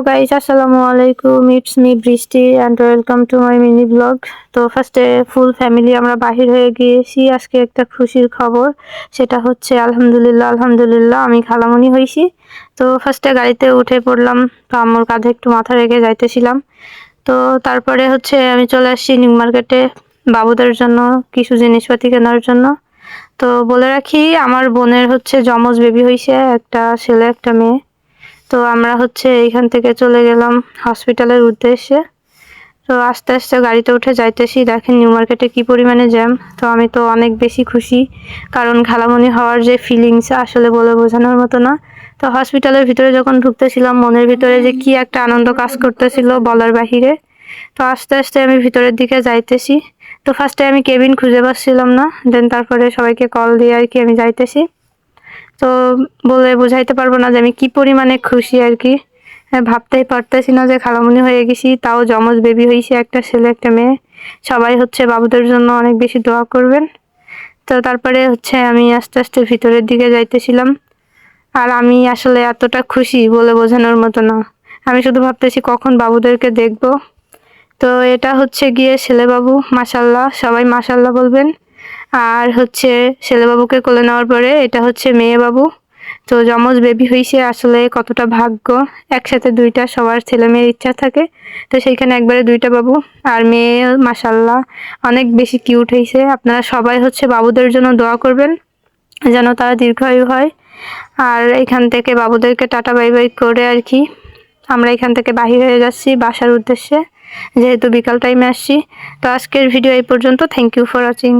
Guys, আসসালামু আলাইকুম। It's me বৃষ্টি and welcome to my mini blog. তো ফার্স্টে ফুল ফ্যামিলি আমরা বাহির হয়ে গিয়েছি। আজকে একটা খুশির খবর, সেটা হচ্ছে আলহামদুলিল্লাহ আমি খালামণি হয়েছি। তো ফার্স্টে গাড়িতে উঠে পড়লাম, তো আম্মুর কাঁধে একটু মাথা রেখে যাইতেছিলাম। তো তারপরে হচ্ছে আমি চলে আসছি নিউ মার্কেটে বাবুদের জন্য কিছু জিনিসপাতি কেনার জন্য। তো বলে রাখি, আমার বোনের হচ্ছে যমজ বেবি হয়েছে, একটা ছেলে একটা মেয়ে। তো আমরা হচ্ছে এইখান থেকে চলে গেলাম হসপিটালের উদ্দেশ্যে। তো আস্তে আস্তে গাড়িতে উঠে যাইতেছি, দেখেন নিউ মার্কেটে কি পরিমাণে জ্যাম। তো আমি তো অনেক বেশি খুশি, কারণ খালামণি হওয়ার যে ফিলিংস আসলে বলে বোঝানোর মতো না। তো হসপিটালের ভিতরে যখন ঢুকতেছিলাম, মনের ভিতরে যে কি একটা আনন্দ কাজ করতেছিল বলার বাহিরে। তো আস্তে আস্তে আমি ভিতরের দিকে যাইতেছি। তো ফার্স্টে আমি কেবিন খুঁজে পাচ্ছিলাম না, দেন তারপরে সবাইকে কল দিয়ে আর কি আমি যাইতেছি। তো বলে বোঝাইতে পারবো না যে আমি কি পরিমাণে খুশি আর কি। ভাবতেই পারতেছি না যে খালামণি হয়ে গেছি, তাও যমজ বেবি হয়েছে, একটা ছেলে একটা মেয়ে। সবাই হচ্ছে বাবুদের জন্য অনেক বেশি দোয়া করবেন। তো তারপরে হচ্ছে আমি আস্তে আস্তে ভিতরের দিকে যাইতেছিলাম। আর আমি আসলে এতটা খুশি বলে বোঝানোর মতো না। আমি শুধু ভাবতেছি কখন বাবুদেরকে দেখবো। তো এটা হচ্ছে গিয়ে ছেলে বাবু, মাশাল্লাহ, সবাই মাশাল্লাহ বলবেন। আর হচ্ছে ছেলে বাবুকে কোলে নেওয়ার পরে এটা হচ্ছে মেয়ে বাবু। তো যমজ বেবি হয়েছে, আসলে কতটা ভাগ্য। একসাথে দুইটা, সবার ছেলে মেয়ের ইচ্ছা থাকে, তো সেইখানে একবারে দুইটা বাবু। আর মেয়ে মাশাল্লাহ অনেক বেশি কিউট হয়েছে। আপনারা সবাই হচ্ছে বাবুদের জন্য দোয়া করবেন যেন তারা দীর্ঘায়ু হয়। আর এখান থেকে বাবুদেরকে টাটা বাই বাই করে আর কি আমরা এখান থেকে বাহির হয়ে যাচ্ছি বাসার উদ্দেশ্যে, যেহেতু বিকাল টাইমে আসছি। তো আজকের ভিডিও এই পর্যন্ত। Thank you for watching.